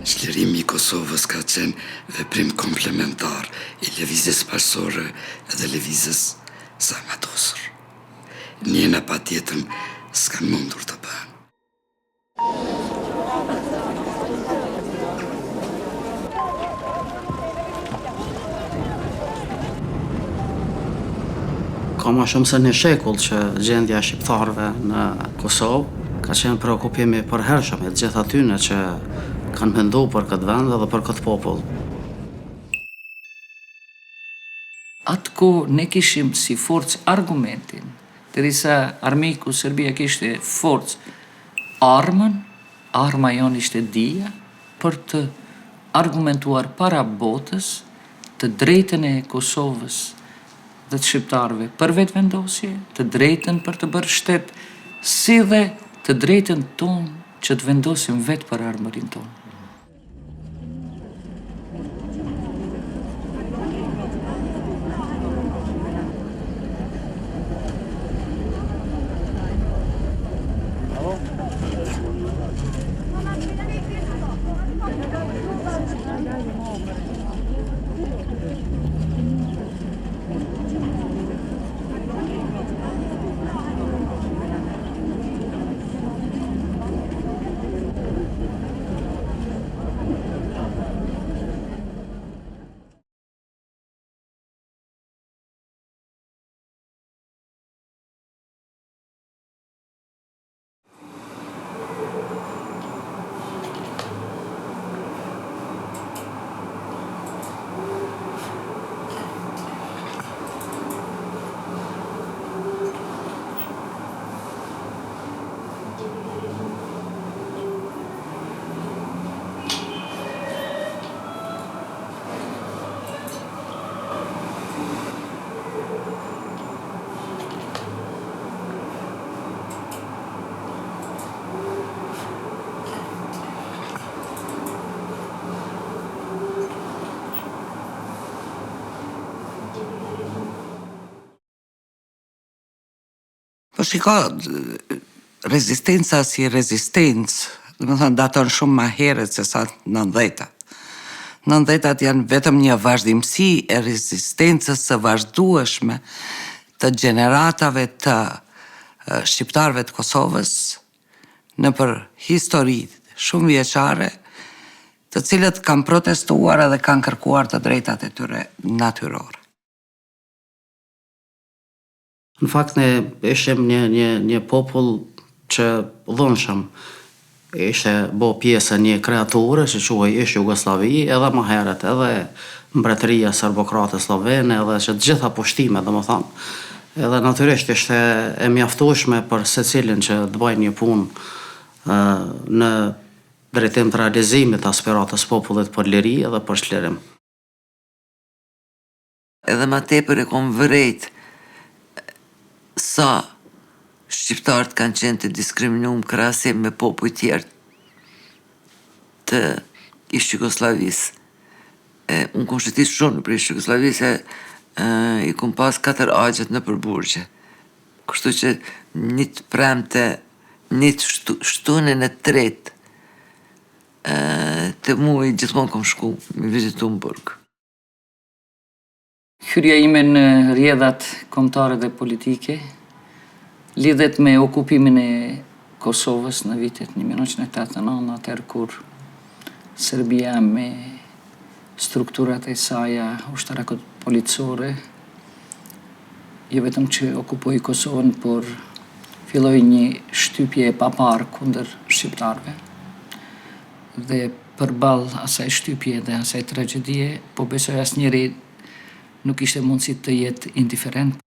Çlirimi i Kosovës ka qenë veprim komplementar i lëvizjes bashkësorë edhe lëvizjes së armatosur. Njëna patjetër s'kan mundur të bëhen. Ka ma shumë se një shekull që gjendja e shqiptarëve në Kosovë ka qenë preokupimi i përhershëm i të gjithë atyre që kanë menduar për këtë vend dhe për këtë popull. Atë kohë ne kishim si forcë argumentin, derisa armiku Serbia kishte forcë armën, arma jonë ishte dija, për të argumentuar para botës të drejtën e Kosovës dhe të shqiptarëve për vetëvendosje, të drejtën për të bërë shtet, si dhe të drejtën tonë që të vendosim vetë për armërin tonë. Po shiko, rezistenca si rezistencë, dhe më thënë daton shumë ma herët se sa 90-tat. 90-tat janë vetëm një vazhdimësi e rezistencës së vazhdueshme të gjeneratave të shqiptarëve të Kosovës në për histori shumë vjeçare, të cilët kanë protestuar edhe kanë kërkuar të drejtat e tyre natyrore. Në fakt ne ishim një popull që dhunshëm ishte bo pjesë një kreature që quhej ish Jugosllavi, edhe më herët edhe mbretëria serbokrate slovene, edhe që të gjitha pushtimet, domethënë, edhe natyrisht ishte e mjaftueshme për secilin që të bëjë një punë në drejtim të realizimit të aspiratës popullit për liri edhe për çlirim. Edhe më tepër e kom vërejt sa shqiptarët kanë qenë të diskriminuar krahasim me popull tjerë të ish Jugosllavisë. Unë kom shëtit shumë për ish Jugosllavisë, i kom pas 4 agjet në përburgje. Kështu që një të premte, një të shtunën e tretë, të muaj gjithmonë kom shku, me vizitu në burg. Hyrja ime në rrjedhat kombëtare dhe politike lidhet me okupimin e Kosovës në vitet 1989, atëherë kur Serbia me strukturat e saja ushtarake policore jo vetëm që okupoi Kosovën, por filloi një shtypje e paparë kundër shqiptarëve. Dhe përballë asaj shtypje dhe asaj tragjedie, po besoj asnjëri nuk ishte mundësi të jetë indiferent.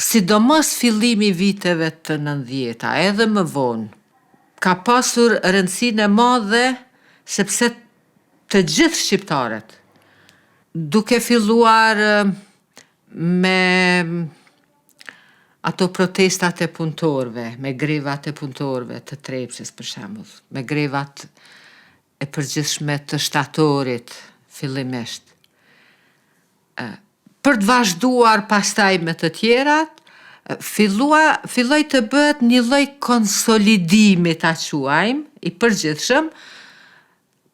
Sidomos fillimi i viteve të 90-ta, edhe më vonë, ka pasur rëndësinë e madhe sepse të gjithë shqiptarët, duke filluar me ato protestat e punëtorëve, me grevat e punëtorëve të Trepsës për shembull, me grevat e përgjithshme të shtatorit fillimisht. për të vazhduar pastaj me të tjerat, filloi të bëhet një lloj konsolidimi, ta quajmë, i përgjithshëm,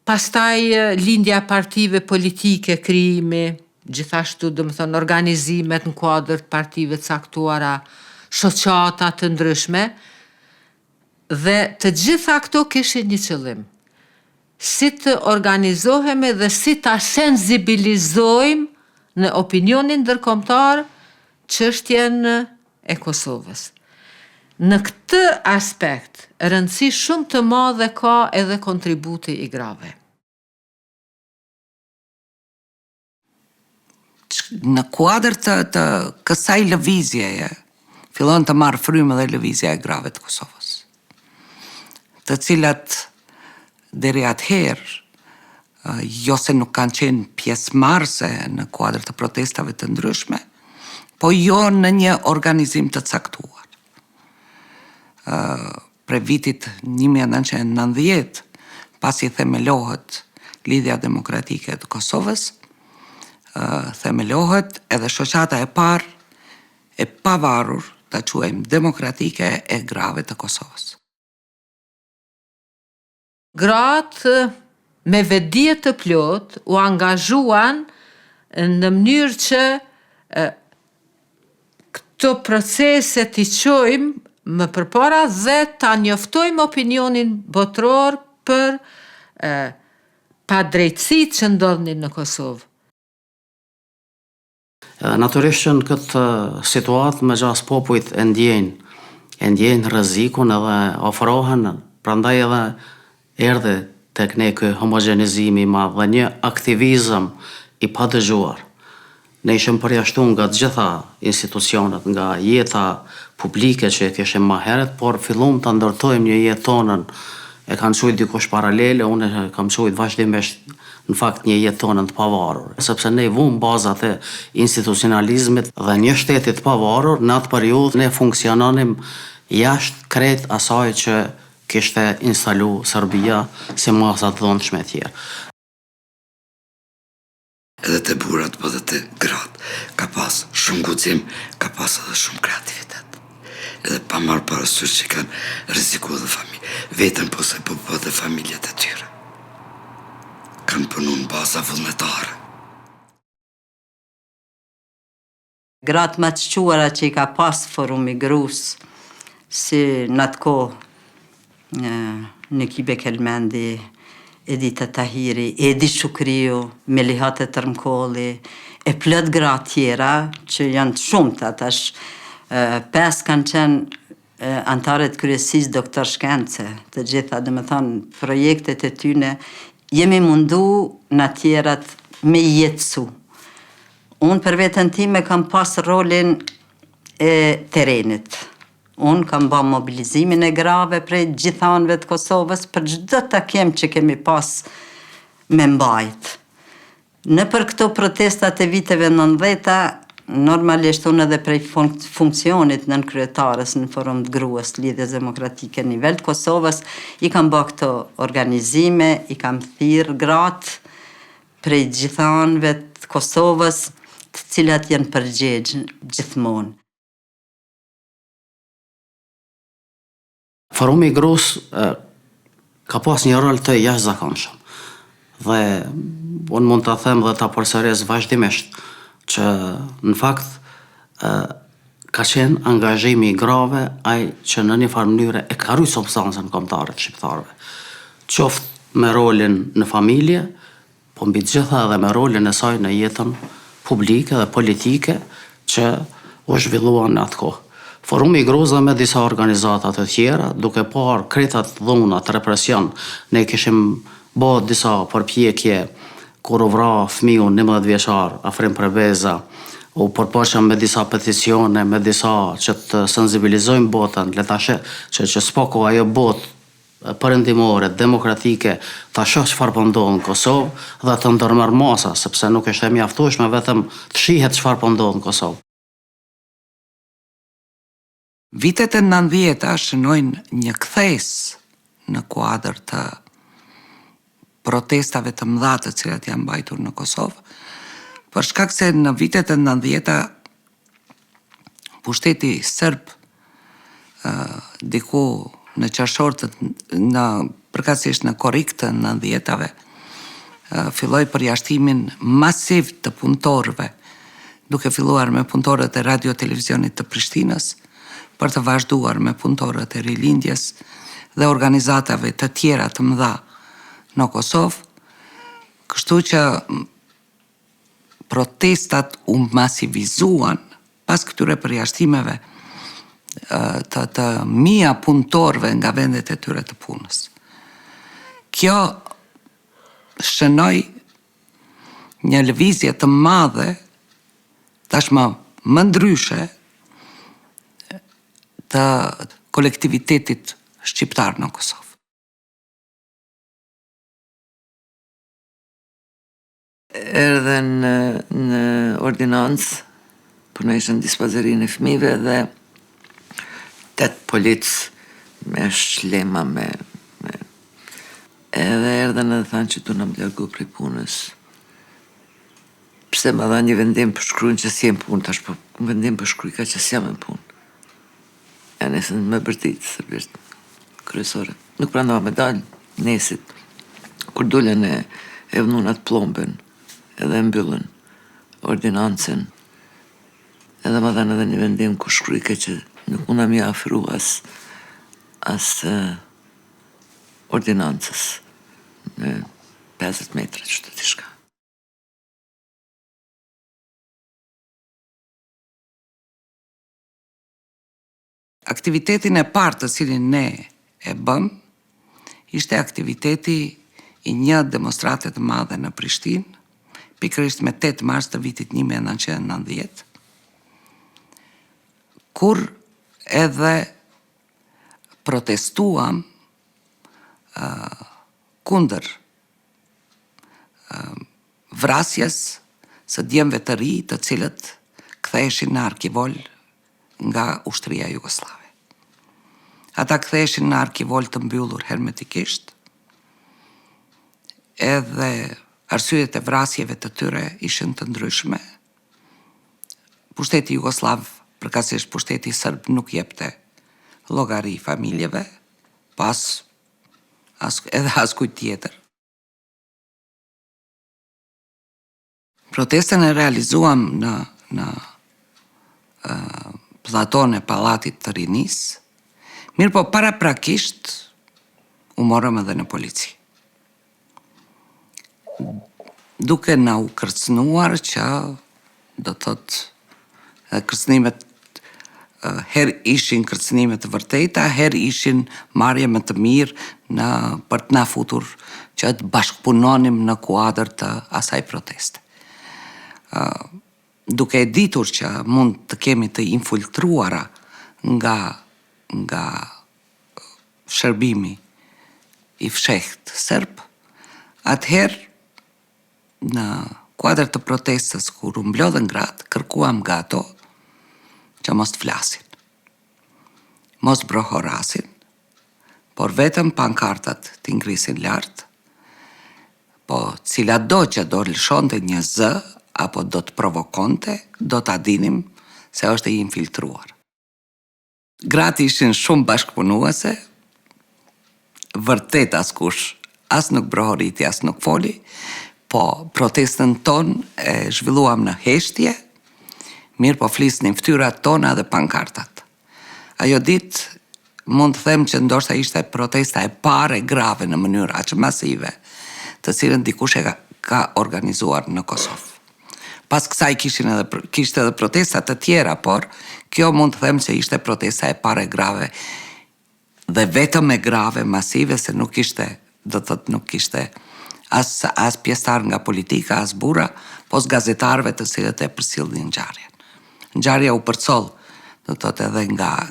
pastaj lindja partive politike, krijimi, gjithashtu organizimet në kuadër të partive të caktuara, shoqata të ndryshme, dhe të gjitha këto kishin një qëllim. Si të organizohemi dhe si ta sensibilizojmë në opinionin ndërkombëtar çështjen e Kosovës. Në këtë aspekt, rëndësi shumë të madhe ka edhe kontributi i grave. Në kuadër të kësaj lëvizjeje, fillon të marrë frymë dhe lëvizja e grave të Kosovës, të cilat deri atëherë jo se nuk kanë qenë pjesëmarrëse në kuadër të protestave të ndryshme, po jo në një organizim të caktuar. Pre vitit 1990, pasi themelohet Lidhja Demokratike të Kosovës, themelohet edhe shoqata e parë e pavarur, ta quajmë demokratike, e grave të Kosovës. Gratë me vetdije të plot u angazhuan në mënyrë që këto procese t'i çojmë më përpara dhe ta njoftojmë opinionin botror për padrejtësitë që ndodhin në Kosovë. Natyrisht që në këtë situatë me gjas popujt e ndjejnë rrezikun edhe ofrohen, prandaj edhe erdhi tek ne ky homogenizimi i madh dhe një aktivizëm i padëgjuar. Ne ishim përjashtuar nga të gjitha institucionet, nga jeta publike që e kishim më herët, por fillum të ndërtojmë një jetë tonën, e kanë qujt dikush paralele, unë kam qujt vazhdimisht në fakt një jetë tonën të pavarur. Sepse ne vum bazat e institucionalizmit dhe një shtetit pavarur, në atë periudhë ne funksiononim jashtë krejt asaj që kishte instalu Serbia si masa të dhënshme tjerë. Edhe të burat, po dhe të gratë, ka pas shumë guxim, ka pas edhe shumë kreativitet. Edhe pa marrë parasysh që kanë rrezikuar dhe vetën po se po dhe familjet e tyre. Kanë punu në baza vullnetare. Gratë më të quara që i ka pas forumi grus, si në atë kohë Nikibe Kelmendi, Edita Tahiri, Edi Shukriu, Melihat e Tërmkolli, e plot gra tjera që janë të shumta tash. 5 kanë qenë antarët kryesisë doktor shkence, të gjitha, dhe me thonë, projektet e tyne, jemi mundu në tjerat me jetësu. Unë për vetën time kam pas rolin e terenit. Unë kam ba mobilizimin e grave prej gjitha anëve të Kosovës për çdo takim që kemi pas me mbajt. Në për këto protestat e viteve 90-ta, normalisht unë edhe prej funksionit nën kryetarës në forum të gruas Lidhjes Demokratike në nivel të Kosovës, i kam ba këto organizime, i kam thirr gratë prej gjitha anëve të Kosovës, të cilat janë përgjegjë gjithmonë. Forumi i grus ka pas një rol të jashtëzakonshëm. Dhe unë mund të them dhe ta përsëris vazhdimisht që në fakt ka qenë angazhimi i grave ai që në një farë mënyre e ka rujt substancën kombëtare të shqiptarëve. Qoftë me rolin në familje, po mbi të gjitha edhe me rolin e saj në jetën publike dhe politike që u zhvilluan në atë kohë. Forumi i grus dhe me disa organizatat e tjera, duke parë kretat dhunat, represion, ne kishim bërë disa përpjekje kur u vra fëmiu 11 vjeçar afrim Prebeza, u përpoqëm me disa peticione, me disa që të sensibilizojmë botën, le ta sheh që s'pako ajo botë perëndimore, demokratike, ta shoh çfarë po ndodh në Kosovë dhe të ndërmerr masa, sepse nuk është e mjaftueshme vetëm të shihet çfarë po ndodh në Kosovë. Vitet e 90-ta shënojnë një kthes në kuadër të protestave të mëdha të cilat janë mbajtur në Kosovë, Për shkak se në vitet e 90-ta pushteti serb diku në qershor në përkatësisht në korrik të 90-tave filloi përjashtimin masiv të punëtorëve, duke filluar me punëtorët e radio televizionit të Prishtinës, për të vazhduar me punëtorët e rilindjes dhe organizatave të tjera të mëdha në Kosovë, kështu që protestat u masivizuan pas këtyre përjashtimeve të mia punëtorëve nga vendet e tyre të punës. Kjo shënoi një lëvizje të madhe, tashmë më ndryshe, të kolektivitetit shqiptar në Kosovë. Erdhen në ordinancë, për në ishën dispazërinë e fëmijëve dhe 8 policë me shlema, edhe erdhen edhe thanë që tu në më largu prej punës. Pse më dha një vendim për shkruajnë që si jem punë, tash po vendim për shkruaj ka që si jam e punë. Ja nesën me bërtit, se bërtit kryesore. Nuk prandova me dalë, nesit. Kur dullen e vënunat plombën, edhe mbyllën ordinancën, edhe më dhanë edhe një vendim ku shkruaj që nuk muna mi afru as ordinancës në 50 metra që të t'i shka. Aktivitetin e parë të cilin ne e bëm, ishte aktiviteti i një demonstrate të madhe në Prishtinë, pikërisht me 8 mars të vitit 1990, kur edhe protestuam kundër vrasjes së djemve të ri të cilët ktheheshin në Arkivol nga ushtria Jugoslave. Ata ktheheshin në Arkivol të mbyllur hermetikisht, edhe arsyet e vrasjeve të tyre ishin të ndryshme. Pushteti Jugoslav, përkatësisht pushteti serb, nuk jepte llogari familjeve, edhe as kujt tjetër. Protestën e realizuam në platon e Pallatit të Rinisë, mirë po paraprakisht u morëm edhe në polici. Duke na u kërcënuar që do thotë kërcënimet her ishin kërcënime të vërteta, her ishin marrje më të mirë për të na futur që të bashkëpunonim në kuadër të asaj proteste. Duke e ditur që mund të kemi të infiltruara nga shërbimi i fshehtë serb, atëherë në kuadër të protestës kur u mblodhen gratë, kërkuam nga ato që mos të flasin, mos brohorasin, por vetëm pankartat t'i ngrisin lartë, po cila do që do lëshonte një zë, apo do të provokonte, do t'a dinim se është i infiltruar. Gratë ishin shumë bashkëpunuese, vërtet askush, as nuk brohoriti, as nuk foli, po protestën tonë e zhvilluam në heshtje, mirë po flisnin fytyrat tona dhe pankartat. Ajo ditë mund të them që ndoshta ishte protesta e parë grave në mënyrë aq masive, të cilën dikush e ka organizuar në Kosovë. Pas kësaj kishte edhe protesta të tjera, por kjo mund të them se ishte protesta e parë grave dhe vetëm e grave, masive, se nuk ishte, do të thotë, nuk ishte as pjesëtar nga politika, as burra, pos gazetarëve të cilët e përcjellnin ngjarjen. Ngjarja u përcoll, do të thotë, edhe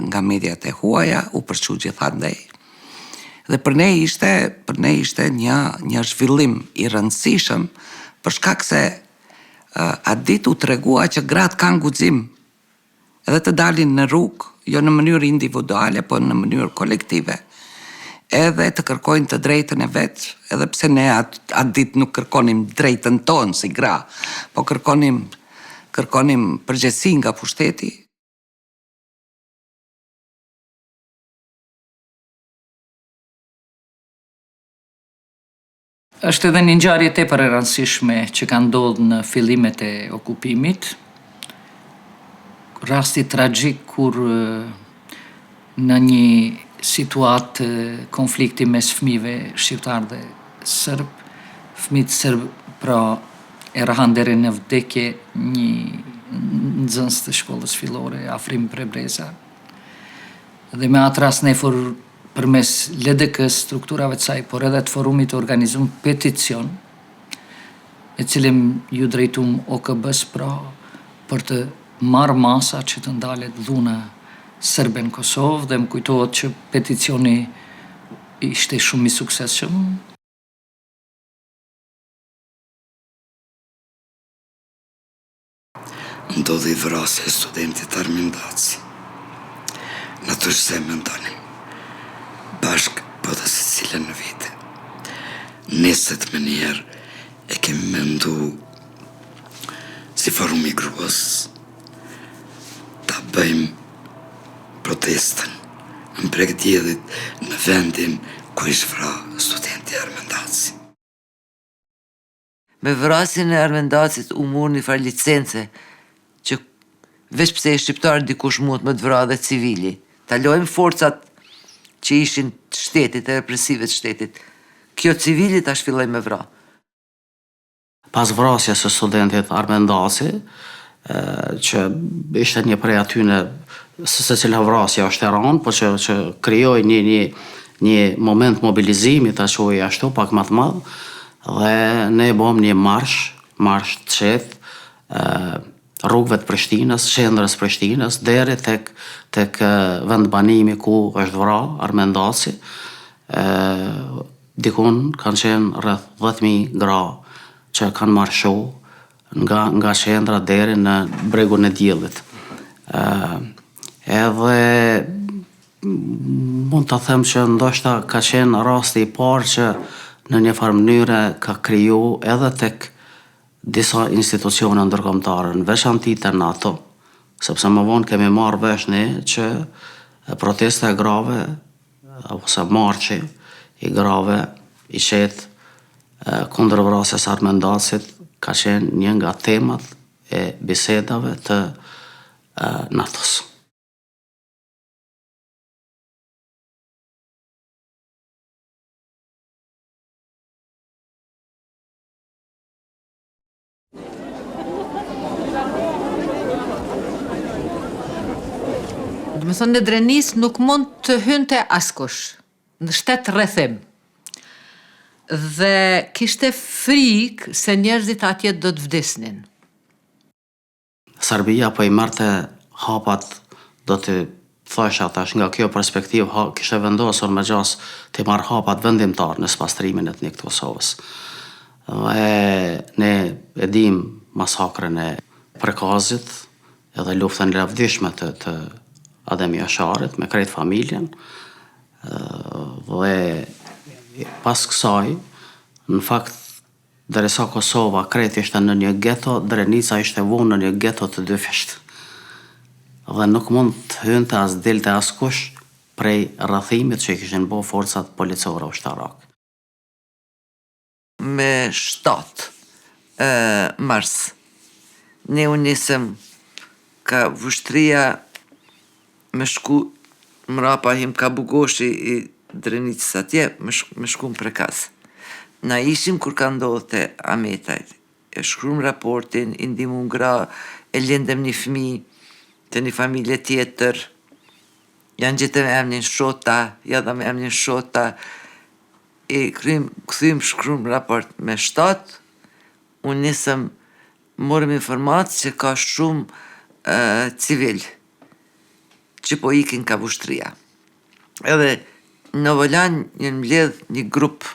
nga mediat e huaja, u përçu gjithandej. Dhe për ne ishte një zhvillim i rëndësishëm, për shkak se atë ditë u tregua që gratë kanë guxim edhe të dalin në rrugë, jo në mënyrë individuale, po në mënyrë kolektive, edhe të kërkojnë të drejtën e vetë, edhe pse ne atë ditë nuk kërkonim drejtën tonë si gra, po kërkonim përgjegjësi nga pushteti. Është edhe një ngjarje tepër e rëndësishme që ka ndodhur në fillimet e okupimit. Rasti tragjik kur në një situatë konflikti mes fëmijëve shqiptar dhe serb, fëmijët serb pra e rahan deri në vdekje një nxënës të shkollës fillore afrim Prebreza. Dhe me atë rast ne përmes LDK-s, strukturave të saj, por edhe të forumit organizum peticion, e cilim ju drejtum OKB-s pra për të marrë masa që të ndalet dhuna serbe në Kosovë, dhe më kujtohet që peticioni ishte shumë i suksesshëm. Ndodhi vrasja e studentit Armin Daci. Në të shse me ndonim, bashk po dhe se cilën në vite. Neset me njerë e kemi mendu si forumi gruas ta bëjmë protestën në Bregdjedhit në vendin ku ish vra studenti Armin Daci. Me vrasjen e Armin Dacit u mor një farë licence që veç pse e shqiptar dikush mund më të vra dhe civili. Ta lojmë forcat që ishin të shtetit, e represive të shtetit. Kjo civili tash filloi me vra. Pas vrasjes së studentit Armin Daci, që ishte një prej atyne se cila vrasja është e rënë, po që krijoi një moment mobilizimi, ta quaj ashtu, pak më të madh, dhe ne bëm një marsh të qetë, rrugëve të Prishtinës, qendrës Prishtinës, deri tek vendbanimi ku është vra Armin Daci. Dikun kanë qenë rreth 10.000 gra që kanë marshu nga qendra deri në bregun e diellit. Edhe mund të them që ndoshta ka qenë rasti i parë që në një farë mënyre ka kriju edhe tek disa institucione ndërkombëtare, në veçanti te NATO, sepse më vonë kemi marrë vesh ne që protesta e grave, ose marçi i grave i qetë kundër vrasjes Armin Dacit ka qenë një nga temat e bisedave të NATO-s. Dhe me thonë, në Drenis nuk mund të hynte askush, në shtet rrethim. Dhe kishte frikë se njerëzit atje do të vdesnin. Serbia po i marrte hapat, do të thosha tash nga kjo perspektivë, kishte vendosur me gjas të marrë hapat vendimtar në spastrimin etnik të Kosovës. Dhe ne e dim masakrën e Prekazit edhe luftën e lavdishme të Adem Jasharit me krejt familjen. Dhe pas kësaj, në fakt, derisa Kosova krejt ishte në një geto, Drenica ishte vunë në një geto të dyfisht. Dhe nuk mund të hynte as dilte askush prej rrethimit që i kishin bo forcat policore ushtarak. Me 7 mars, ne u nisëm ka vushtria me shku mrapa him ka Bugoshi i Drenicës atje, me shku në Prekaz. Na ishim kur ka ndodhë të Ametajt, e shkrum raportin, i ndihmum gra, e lindem një fëmijë të një familje tjetër, janë gjetë me emnin Shota, ja dha me emnin Shota, e këthym shkrum raport me 7, unë nisëm morëm informatë që ka shumë civil që po ikin ka vushtria. Edhe në Volan janë mbledh një grup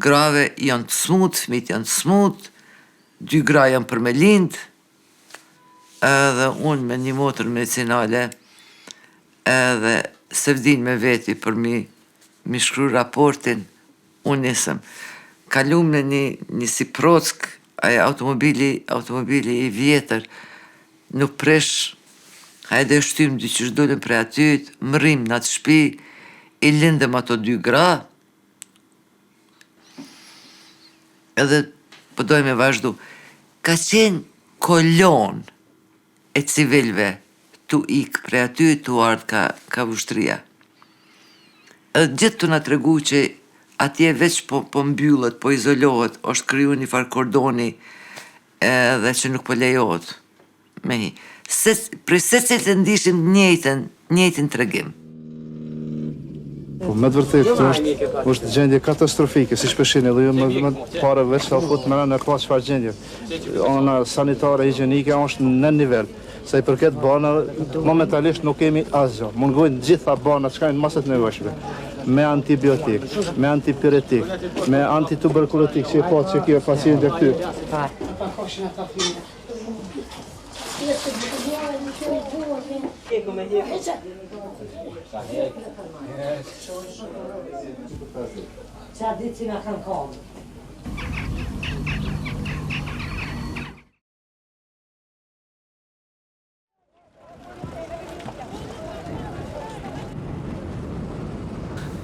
grave, janë të smut, fëmijët janë të smut, 2 gra janë për me lind, edhe unë me një motër medicinale, edhe se vdin me veti për mi mi shkru raportin, unë nisëm. Kalum në një si prock, aja automobili i vjetër, nuk presh, hajde shtym dy që shdollim prej atyt, më rrim në atë shpi, i lindëm ato 2 gra, edhe pëdoj me vazhdu. Ka qenë kolon e civilve tu ik prej aty, tu ardhë ka vushtria. Edhe gjithë të nga tregu që atje veç po mbyllët, po izolohet, është kryu një farë kordoni edhe që nuk po lejohet. Me hi. Prej se cilë të ndishim njëjtin tregim. Po me të vërtet është gjendje katastrofike, si shpeshin edhe ju më pare veç ka fut më në ka çfarë gjendje. Ona sanitare, higjienike është në nivel. Sa i përket banave, momentalisht nuk kemi asgjë. Mungojnë gjitha banat që kanë masat nevojshme. Me antibiotik, me antipiretik, me antituberkulotik, që e pa që kjo paciente këty.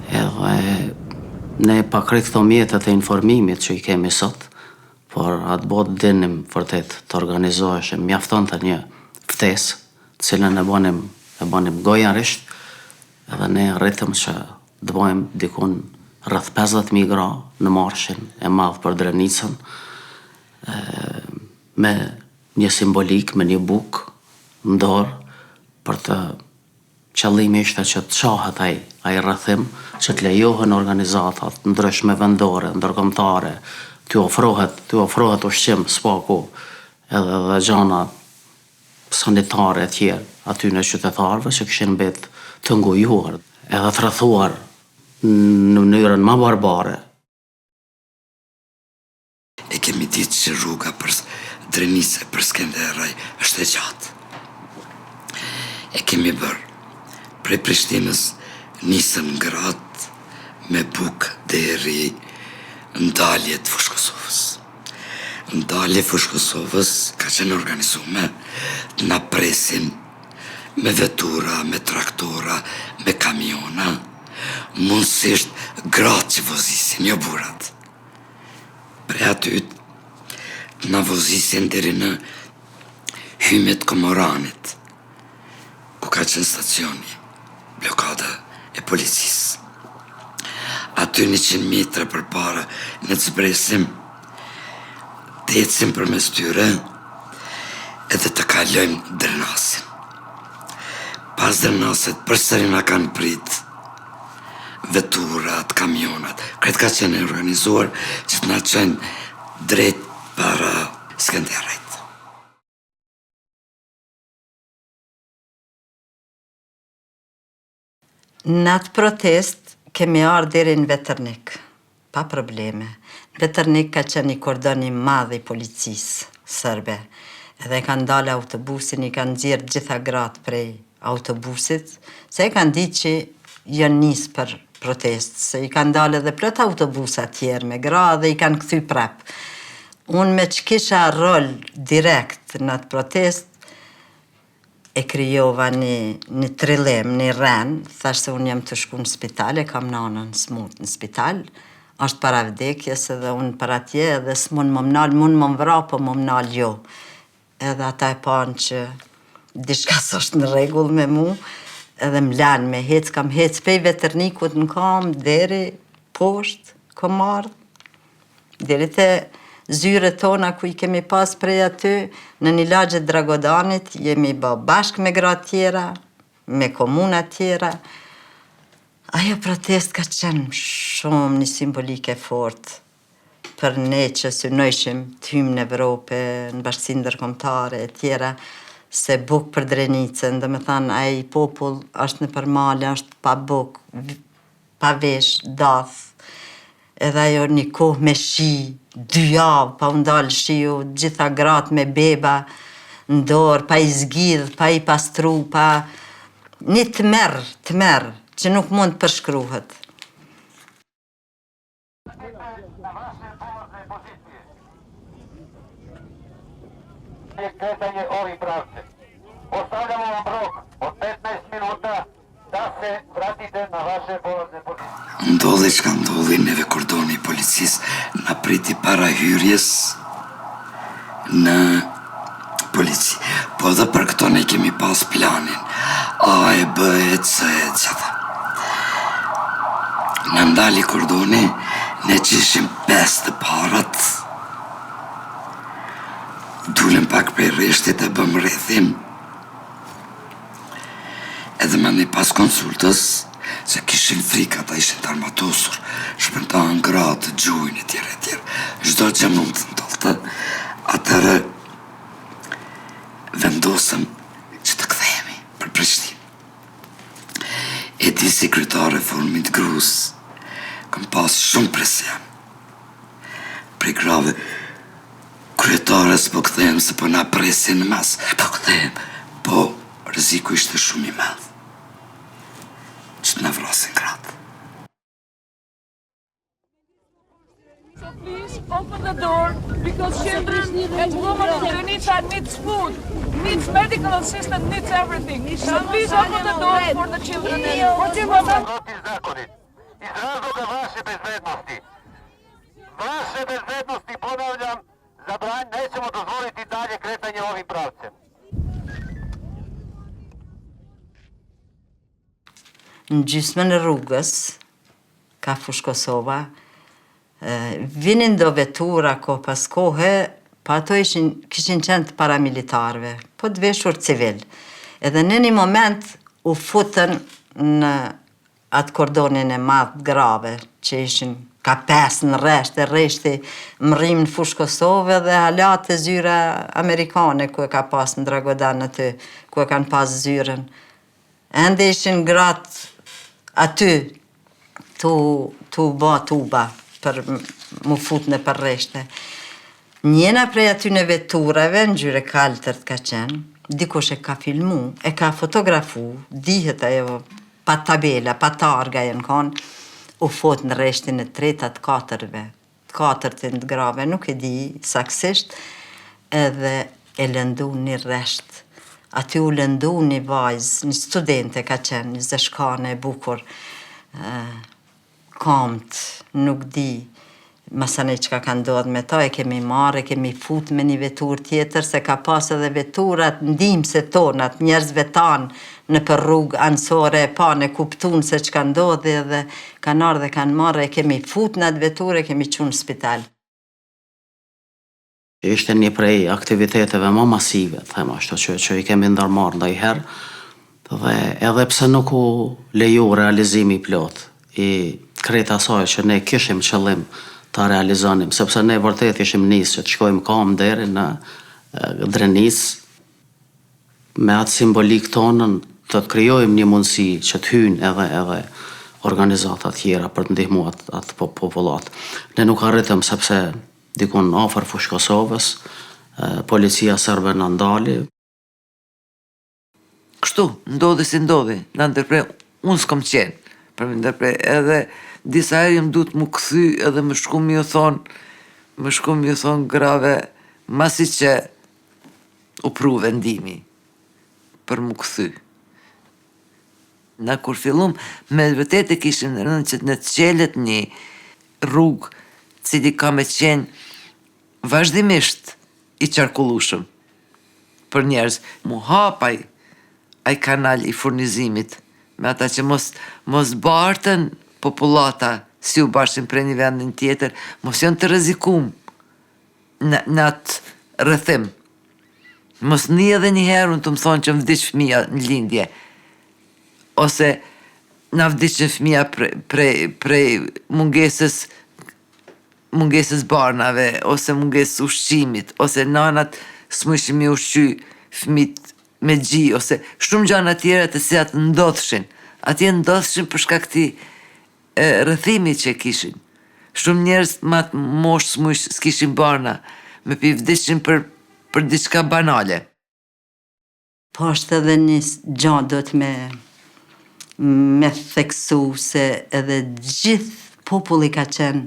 Edhe ne pakri këto mjetet e informimit që i kemi sot, por atë botë dinim vërtet të organizoheshim, mjafton të një ftesë, cilën e bonim gojarisht, edhe ne rritëm që të bojmë dikun rrëth 50.000 gra në marshin e madhë për Drenicën, me një simbolik, me një buk në dorë, për të qëllimi ishte që të qahet ai rrëthim, që të lejohen organizatat ndryshme vendore, ndërkombëtare, t'ju ofrohet ushqim spaku edhe gjana sanitare e tjerë aty në qytetarëve që kishin mbet të ngujuar edhe të rrethuar në mënyrën më barbare. E kemi ditë që rruga për Drenicë për Skenderaj është e gjatë. E kemi bërë prej Prishtinës nisën gratë me buk deri ndalje të Fushë Kosovës. Ndalje Fushë Kosovës ka qenë organizume të na presin me vetura, me traktora, me kamiona, mundësisht gratë që vozisin, jo burat. Pre aty të na vozisin deri në hymet Komoranit, ku ka qenë stacioni, blokada e policisë. Aty 100 metra për para në të zbresim, të ecim për mes tyre, edhe të kalojmë Drenasin. Pas Drenasit, përsëri na kanë prit veturat, kamionat, këtë ka qenë organizuar që të na qenë drejt para Skenderajt. Në atë protest kemi ardhur deri në Veternik, pa probleme. Në Veternik ka qenë një kordon i madh i policisë serbe. Edhe kanë dalë autobusin, i kanë nxjerrë gjitha gratë prej autobusit, se e kanë ditë që janë nisë për protest, se i kanë dalë edhe plot autobusa tjerë me gra dhe i kanë kthy prap. Unë me që kisha rol direkt në atë protest, e kryova një trillim, një ren, thash se unë jam të shku në spital, e kam nanën smut në spital, është para vdekjes edhe unë para tje, edhe s'mun më mnal, mun më mvra, po më mnal jo. Edhe ata e panë që dishka s'është në regull me mu, edhe më lanë me hec, kam hec pej Veternikut në kam, deri poshtë, kom ardhë, deri te zyre tona ku i kemi pas prej aty, në një lagje Dragodanit, jemi bë bashkë me gra tjera, me komuna tjera. Ajo protest ka qenë shumë një simbolike fort për ne që synojshim të hymë në Evropë, në Bashkinë Ndërkombëtare e tjera, se buk për Drenicën, dhe me thanë, ai popull është në përmale, është pa buk, pa vesh, dath, edhe ajo një kohë me shi, 2 javë, pa u ndalë shiu, gjitha gratë me beba, në dorë, pa i zgjidh, pa i pastru, pa një të merë, që nuk mund të përshkruhet. na vaše polazne pozicije. Je kretanje ovim pravcem. Ostavljamo vam rok od 15 minuta da se vratite na vaše polazne pozicije. Ndodhi çka ndodhi, neve kordoni i policisë na priti para hyrjes në polici. Po edhe për këto ne kemi pas planin A, E, B, E, C, gjitha. Në ndali kordoni, ne që ishim 5 të parat, dulem pak prej rreshtit e bëm rrethim. Edhe me një pas konsultës, se kishin frika, ata ishin të armatosur, shpërntahen gratë, gjujnë, etjere. Çdo që mund të ndodhte, atëherë vendosëm që të kthehemi për Prishtinë. E ti sekretare formit grus, kam pas shumë presion. Prej grave, kryetares po kthehem se po na presin në mas, po kthehem, po rreziku ishte shumë i madh. Që të na vrasin gratë. So please open the door because children and women they needs food, needs medical assistance, needs everything. So please open the door for the children and women. Iz razloga vaše bezbednosti. Vaše bezbednosti, ponavljam, nećemo dozvoliti dalje kretanje ovim pravcem. Në gjysmën e rrugës, ka fush Kosova, vinin do vetura ko pas kohë, pa ato kishin qenë të paramilitarve, po të veshur civil. Edhe në një moment u futën në atë kordonin e madh grave, që ishin ka 5 në rreshti mrim në fush Kosovë dhe halat e zyra amerikane ku e ka pas në Dragodan aty, ku e kanë pas zyren. Ende ishin gratë aty tu ba tuba për mu fut në për rreshte. Njena prej aty në veturave, në gjyre kaltërt ka qenë, dikush e ka filmu, e ka fotografu, dihet ajo, pa tabela, pa targa jenë konë, u fot në rreshtin e 3-4-ve, 4 të grave, nuk e di saksisht, edhe e lëndu një rresht. Aty u lëndu një vajzë, një studente ka qenë, një zeshkane e bukur, kamt, nuk di, masane që ka ndodhë me ta, e kemi marrë, e kemi fut me një vetur tjetër, se ka pas edhe veturat ndihmëse tonat, njerëzve tanë në për rrugë ansore e pa në kuptun se që ka ndodhë dhe kanë ardhë dhe kanë marrë, e kemi fut në atë vetur, e kemi qunë spital. Ishte një prej aktiviteteve më masive, them ashtu, që i kemi ndërmarrë ndonjëherë, dhe edhe pse nuk u leju realizimi plot i krejt asaj që ne kishim qëllim ta realizonim, sepse ne vërtet ishim nisë që të shkojmë kam deri në Drenis, me atë simbolik tonën të krijojmë një mundësi që të hyjnë edhe organizata tjera për të ndihmuar atë popullat. Ne nuk arritëm sepse dikun afër fush Kosovës, policia serbe na ndali. Kështu, ndodhi si ndodhi, na ndërprej, unë s'kom qenë, për më ndërprej, edhe disa herë jëm duhet mu këthy edhe më shku mi ju thonë grave, masi që u pru vendimi për mu këthy. Na kur fillum, me vërtet e kishim rënë që në të qelet një rrugë cili ka me qenë vazhdimisht i qarkullushëm për njerëz. Mu hapaj ai kanal i furnizimit me ata që mos bartën populata si u bashkën për një vendin tjetër, mos janë të rrezikum në atë rrethim. Mos një edhe një herë unë të më thonë që më vdiq fëmija në lindje, ose na vdiqën fëmija prej mungesës barnave, ose mungesës ushqimit, ose nanat s'mujshin mi ushqy fëmit me gji, ose shumë gjana tjera të cilat ndodhshin. Atje ndodhshin për shkak këtij rrethimi që kishin. Shumë njerëz ma të moshë s'kishin barna, me pi vdiqin për diçka banale. Po është edhe një gjatë do të me theksu se edhe gjithë populli ka qenë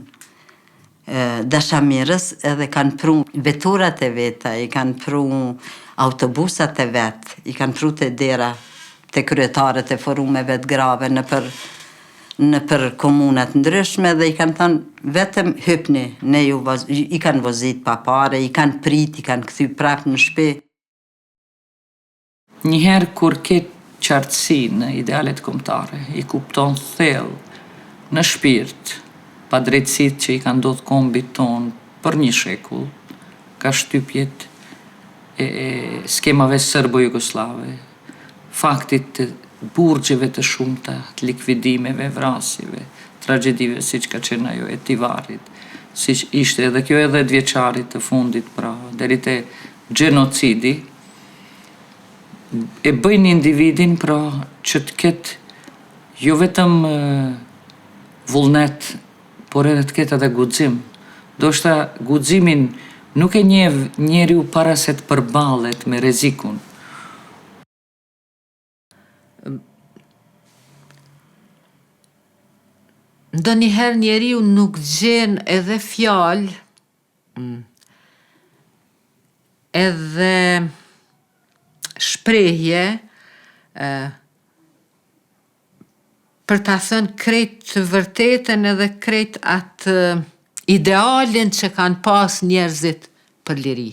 dashamirës edhe kanë pru veturat e veta, i kanë pru autobusat e vetë, i kanë pru të dera të kryetarët e forumeve të grave në për komunat ndryshme dhe i kanë thënë vetëm hypni, i kanë vozit pa pare, i kanë prit, i kanë kthy prap në shtëpi. Njëherë kur ke qartësi në idealet kombëtare, i kupton thellë në shpirt, pa drejtësit që i kanë ndodhur kombit ton për një shekull, ka shtypjet e skemave serbo-jugoslave, faktit të burgjeve të shumta, të likvidimeve, vrasjeve, tragedive, si që ka qenë ajo e Tivarit, si që ishte edhe kjo edhe 10 vjeçarit të fundit, pra, deri te gjenocidi, e bëjnë individin, pra, që të ketë jo vetëm vullnet, por edhe të ketë edhe guxim. Do shta guximin nuk e njeh njeriu para se të përballet me rrezikun. Ndonjëherë njeriu nuk gjen edhe fjalë, edhe shprehje për ta thënë krejt të vërtetën edhe krejt atë idealin që kanë pas njerëzit për liri.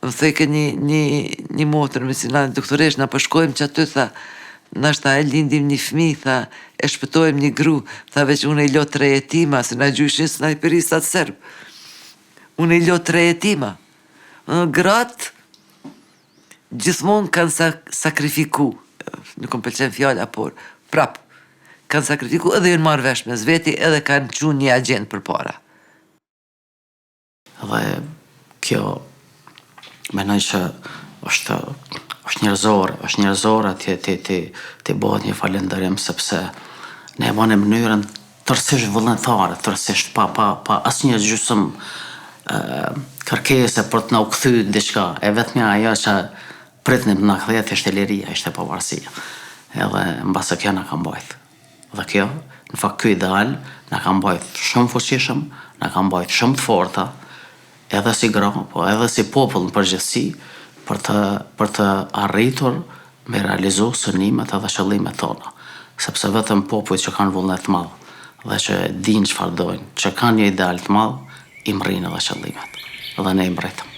Më theke një motër me si na doktoresh, na përshkojmë që aty, tha, nashta e lindim një fmi, tha, e shpëtojmë një gru, tha, veç unë e lo 3 jetima, se na gjyshin snajperistat serb. Unë e lo 3 jetima. Gratë, gjithmonë kanë sakrifiku, nuk më pëlqen fjalla, por prap, kanë sakrifiku edhe ju në marrë vesh me zveti, edhe kanë qunë një agent për para. Dhe kjo, menoj që është njerëzore të bëhet një falënderim, sepse ne e në mënyrën tërësisht vullnetare, tërësisht pa asnjë gjysmë kërkese për të na u kthy diçka. E vetmja ajo që pritnim të na kthehet ishte liria, ishte pavarësia. Edhe mbase kjo na ka mbajt. Dhe kjo, në fakt ky ideal na ka mbajt shumë fuqishëm, na ka mbajt shumë të forta, edhe si gra, po edhe si popull në përgjithësi, për të arritur me realizu synimet edhe qëllimet tona. Sepse vetëm popujt që kanë vullnet të madh dhe që dinë çfarë dojnë, që kanë një ideal të madh, i mrrin edhe qëllimet. Dhe ne i mbretëm.